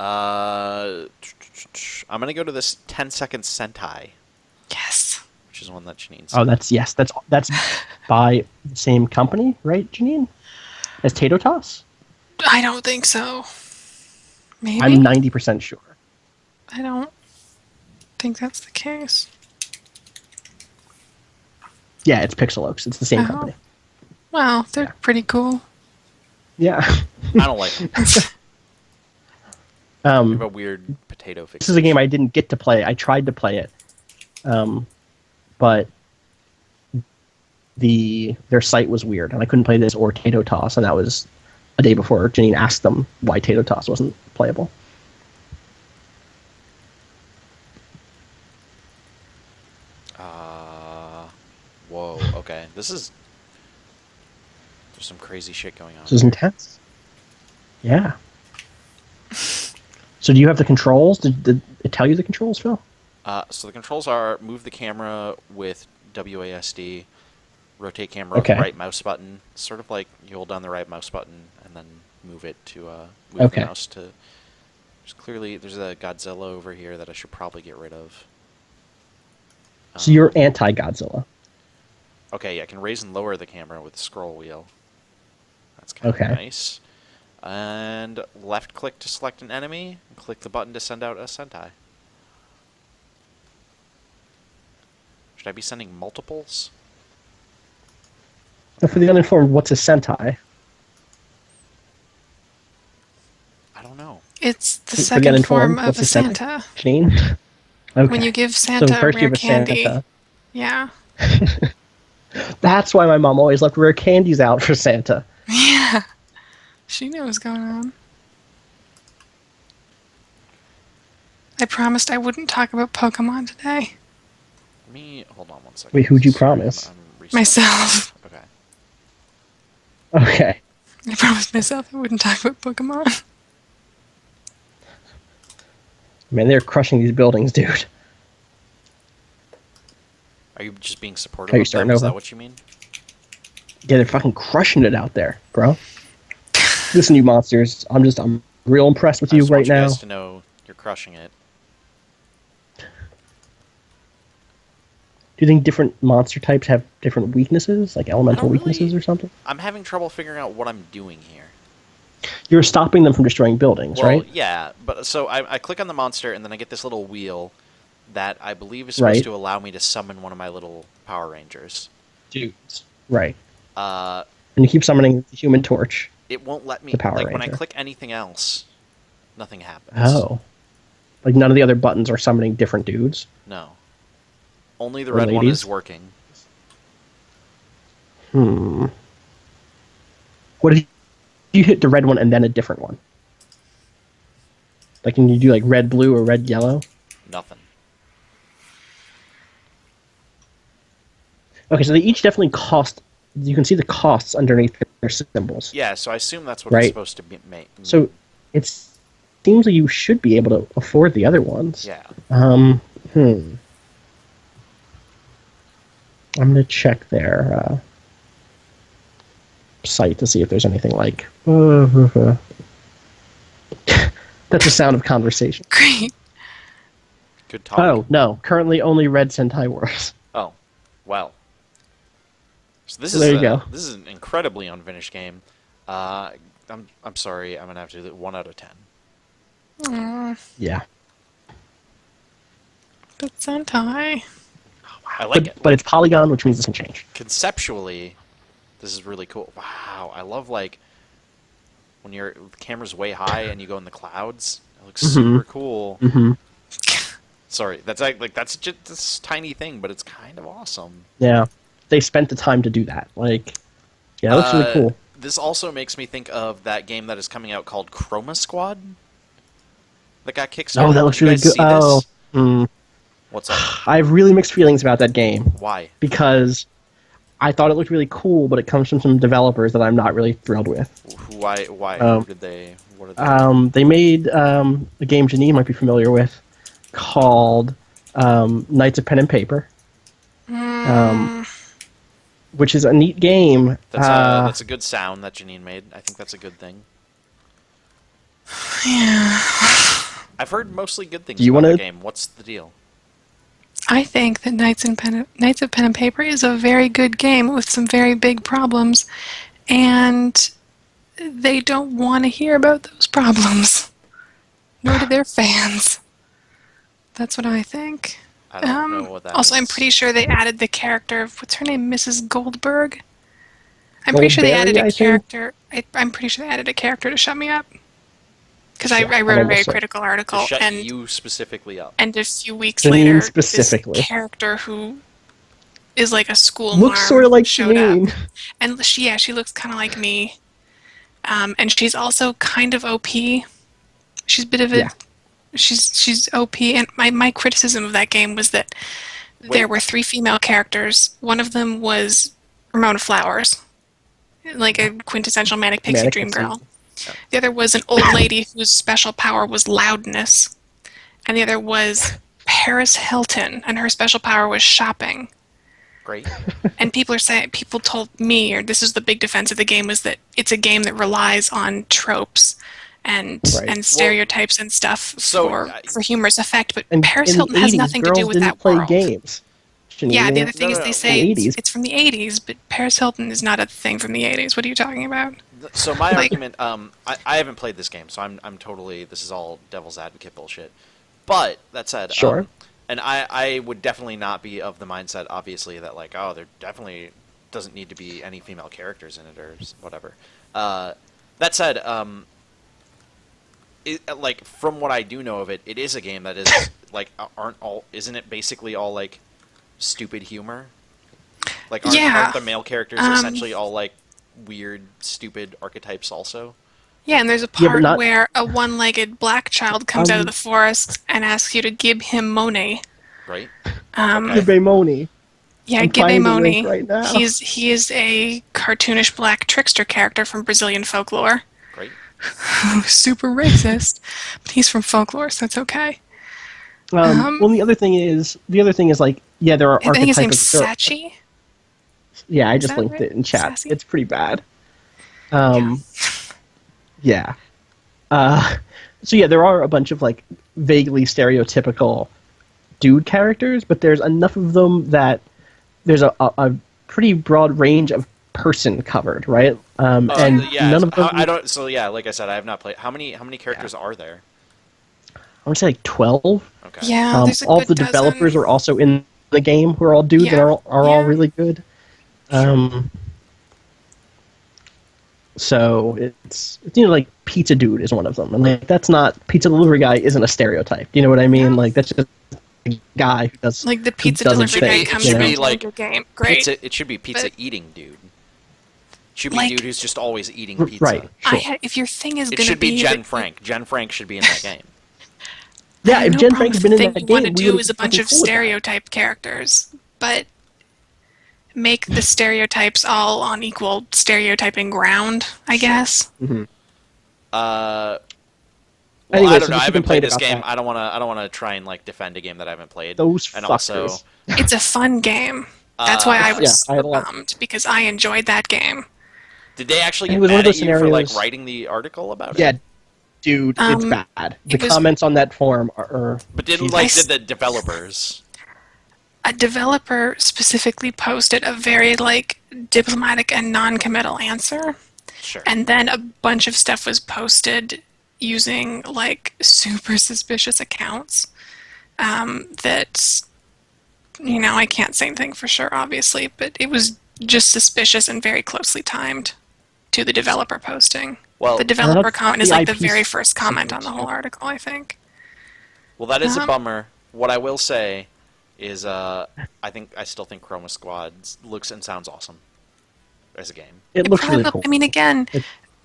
I'm gonna go to this 10-second Sentai, Yes. which is one that Janine's. Oh, that's by the same company, right, Janine? As Tato Toss? I don't think so. Maybe? I'm 90% sure. I don't think that's the case. Yeah, it's Pixel Oaks. It's the same company. Well, they're pretty cool. Yeah. I don't like them. They have a weird potato fixation. This is a game I didn't get to play. I tried to play it, but their site was weird, and I couldn't play this or Tato Toss, and that was a day before Janine asked them why Tato Toss wasn't playable. Whoa, okay. There's some crazy shit going on. This is intense. Yeah. So do you have the controls? Did it tell you the controls, Phil? So the controls are move the camera with WASD, rotate camera with the right mouse button, sort of like you hold down the right mouse button and then move it to move the mouse to. There's a Godzilla over here that I should probably get rid of. So you're anti-Godzilla. Okay, yeah, I can raise and lower the camera with the scroll wheel. That's kind of nice. And left click to select an enemy, and click the button to send out a Sentai. Should I be sending multiples? So for the uninformed, what's a Sentai? I don't know. It's the second form of a Santa. Janine? Okay. When you give Santa first rare you have a candy. Santa. Yeah. That's why my mom always left rare candies out for Santa. Yeah. She knew what was going on. I promised I wouldn't talk about Pokemon today. Hold on one second. Wait, who'd you promise? Myself. Okay. Okay. I promised myself I wouldn't talk about Pokemon. Man, they're crushing these buildings, dude. Are you just being supportive of them? Is that what you mean? Yeah, they're fucking crushing it out there, bro. Listen, you monsters. I'm real impressed with you right now. I just want you guys to know you're crushing it. Do you think different monster types have different weaknesses, like elemental weaknesses or something? I'm having trouble figuring out what I'm doing here. You're stopping them from destroying buildings, right? Yeah, but so I click on the monster, and then I get this little wheel that I believe is supposed to allow me to summon one of my little Power Rangers. Dudes. Right. And you keep summoning the Human Torch. It won't let me, when I click anything else, nothing happens. Oh. Like none of the other buttons are summoning different dudes? No. Only the red one is working. What if you hit the red one and then a different one? Like, can you do like red, blue, or red, yellow? Nothing. Okay, so they each definitely cost. You can see the costs underneath their symbols. Yeah, so I assume that's what it's supposed to be. So it seems like you should be able to afford the other ones. Yeah. I'm gonna check their site to see if there's anything like. That's the sound of conversation. Great. Good talk. Oh no! Currently, only Red Sentai Wars. Oh, well. So this there you go. This is an incredibly unfinished game. I'm sorry. I'm gonna have to do 1 out of 10. Yeah. But Sentai. I like it. But it's polygon, which means it can change. Conceptually, this is really cool. Wow, I love like when the camera's way high and you go in the clouds. It looks super cool. Sorry, that's just this tiny thing, but it's kind of awesome. Yeah, they spent the time to do that. Like, yeah, it looks really cool. This also makes me think of that game that is coming out called Chroma Squad. That got kickstarted. Oh, that looks really good. Oh, what's up? I have really mixed feelings about that game. Why? Because I thought it looked really cool, but it comes from some developers that I'm not really thrilled with. Why? What did they? They made a game Janine might be familiar with called Knights of Pen and Paper, which is a neat game. That's a good sound that Janine made. I think that's a good thing. Yeah. I've heard mostly good things Do you about wanna- the game. What's the deal? I think that Knights of Pen and Paper is a very good game with some very big problems, and they don't want to hear about those problems. Nor do their fans. That's what I think. I don't know what that also, I'm means. pretty sure they added the character of, what's her name, Mrs. Goldberg? I'm pretty sure they added Goldberry, I a think? character. I'm pretty sure they added a character to shut me up. Because I Yeah, wrote a I'm very almost certain. critical To article, shut and you specifically up. a few weeks Janine later, specifically. this character who is like a school Looks marm sort of like showed Janine. up, and she looks kind of like me, and she's also kind of OP. She's a bit of a Yeah. she's OP, and my criticism of that game was that there were 3 female characters. One of them was Ramona Flowers, like a quintessential manic pixie Manic dream Pixie. girl. The other was an old lady whose special power was loudness, and the other was Paris Hilton, and her special power was shopping. Great. And people told me, or this is the big defense of the game, was that it's a game that relies on tropes and Right. and stereotypes and stuff So, for humorous effect. But And Paris in Hilton the has 80s, nothing to girls do with didn't that play world. games. Janine, Yeah, the they other thing No, is no, they no. say In the 80s. it's from the 80s, but Paris Hilton is not a thing from the 80s. What are you talking about? So my Like- argument, I haven't played this game, so I'm totally, this is all devil's advocate bullshit. But that said, Sure. and I would definitely not be of the mindset, obviously, that like, oh, there definitely doesn't need to be any female characters in it or whatever. That said, like from what I do know of it, it is a game that is like isn't it basically all like stupid humor? Like aren't the male characters essentially all like weird, stupid archetypes also? Yeah, and there's a Yeah, but part not- where a one-legged black child comes out of the forest and asks you to give him Monet. Right? Okay. Gibe Moni. Yeah, I'm Gibe finding the Moni. link right now. He is a cartoonish black trickster character from Brazilian folklore. Great. Super racist, but he's from folklore, so it's okay. Well, the other thing is like, yeah, there are I think his name's archetypes. there- Sachi. Yeah, I just that linked right? it in chat. Sassy? It's pretty bad. Yeah. So yeah, there are a bunch of like vaguely stereotypical dude characters, but there's enough of them that there's a pretty broad range of person covered, right? And yeah, none of them. I don't. So yeah, like I said, I have not played. How many characters are there? I want to say like 12. Okay. Yeah, there's a All good the dozen. developers are also in the game, who are all dudes and Yeah. are all Yeah. really good. So it's like Pizza Dude is one of them, and like that's not Pizza Delivery Guy isn't a stereotype. You know what I mean? Yeah. Like that's just a guy who does Like the who pizza doesn't delivery guy think, comes you should know? be into like your game. Great. Pizza. It should be pizza But- eating dude. Should be Like- dude who's just always eating pizza. Right. Sure. If your thing is It going to should be Jen that- Frank. Jen Frank should be in that game. Yeah, I have if no Jen problem Frank had if been the in thing that you game, want to we do would've is a bunch fucking of cool with that. stereotype characters, but make the stereotypes all on equal stereotyping ground, I guess. Mhm. Well, Anyway, I so don't know. just I to haven't played complain this about game. that. I don't want to try and like defend a game that I haven't played. Those and fuckers. also, It's a fun game. That's why I was Yeah, I had a so lot- bummed, because I enjoyed that game. did they actually And get it was one mad of at those you for like scenarios- writing the article about Yeah, it? dude, it's bad. The it was- comments on that forum are. But did Jesus. did the developers? A developer specifically posted a very like diplomatic and non-committal answer, Sure. and then a bunch of stuff was posted using like super suspicious accounts that, you know, I can't say anything for sure, obviously, but it was just suspicious and very closely timed to the developer posting. Well, The developer that's comment is the like the IP very first comment on the secrets, whole yeah. article, I think. well, that is a bummer. What I will say is, I still think Chroma Squad looks and sounds awesome as a game. It looks really cool. I mean, again,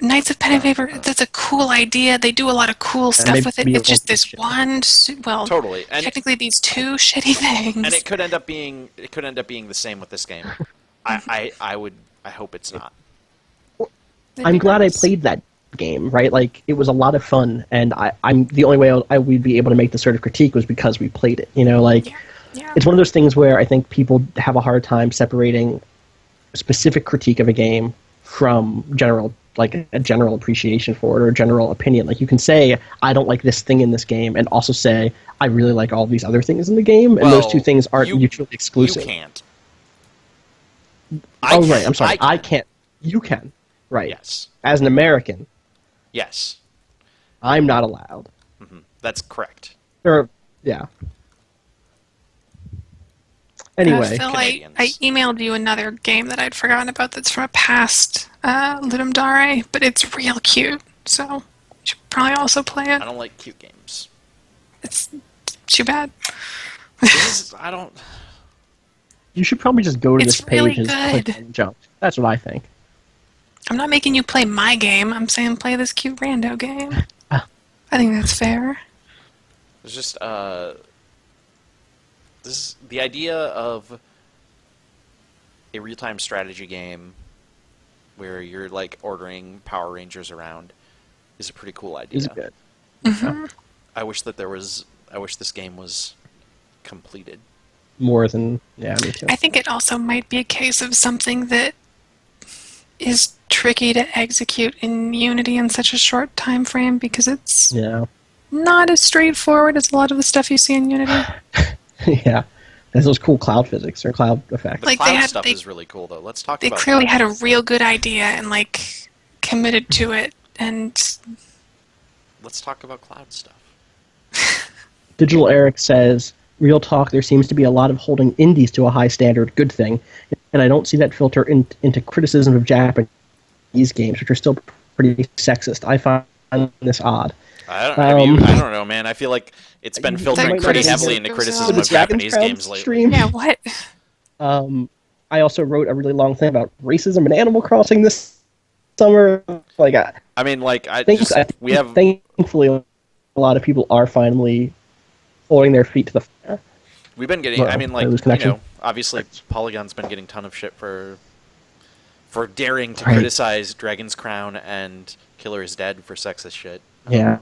Knights of Pen and Paper, that's a cool idea. They do a lot of cool stuff with it. maybe It's just it this won't one, Totally. And technically these two shitty things. and it could end up being the same with this game. I hope it's not. I'm glad I played that game, right? Like, it was a lot of fun, and I'm the only way I would be able to make this sort of critique was because we played it. You know, like, Yeah. it's one of those things where I think people have a hard time separating specific critique of a game from general like a general appreciation for it or a general opinion. Like you can say I don't like this thing in this game, and also say I really like all these other things in the game, and those two things aren't mutually exclusive. You can't. Right. I'm sorry. I can't. You can. Right. Yes. As an American. Yes. I'm not allowed. Mm-hmm. That's correct. Or yeah. Anyway, Phil, I emailed you another game that I'd forgotten about that's from a past Ludum Dare, but it's real cute, so you should probably also play it. I don't like cute games. It's too bad. I don't... You should probably just go to It's this page really and good. click and jump. That's what I think. I'm not making you play my game. I'm saying play this cute rando game. Ah. I think that's fair. There's just, the idea of a real-time strategy game where you're, like, ordering Power Rangers around is a pretty cool idea. Is good. Mm-hmm. I wish this game was completed. More than, yeah, me too. I think it also might be a case of something that is tricky to execute in Unity in such a short time frame because it's not as straightforward as a lot of the stuff you see in Unity. Yeah. There's those cool cloud physics or cloud effects. The cloud stuff is really cool, though. Let's talk about that. They clearly had a real good idea and, like, committed to it, and... Let's talk about cloud stuff. Digital Eric says, real talk, there seems to be a lot of holding indies to a high standard, good thing, and I don't see that filter into criticism of Japanese games, which are still pretty sexist. I find this odd. I don't know, man. I feel like it's been filtering pretty heavily into criticism of Japanese games lately. Stream. Yeah, what? I also wrote a really long thing about racism in Animal Crossing this summer. Like, thankfully, a lot of people are finally holding their feet to the fire. We've been getting, obviously Polygon's been getting a ton of shit for daring to criticize Dragon's Crown and Killer is Dead for sexist shit. Yeah.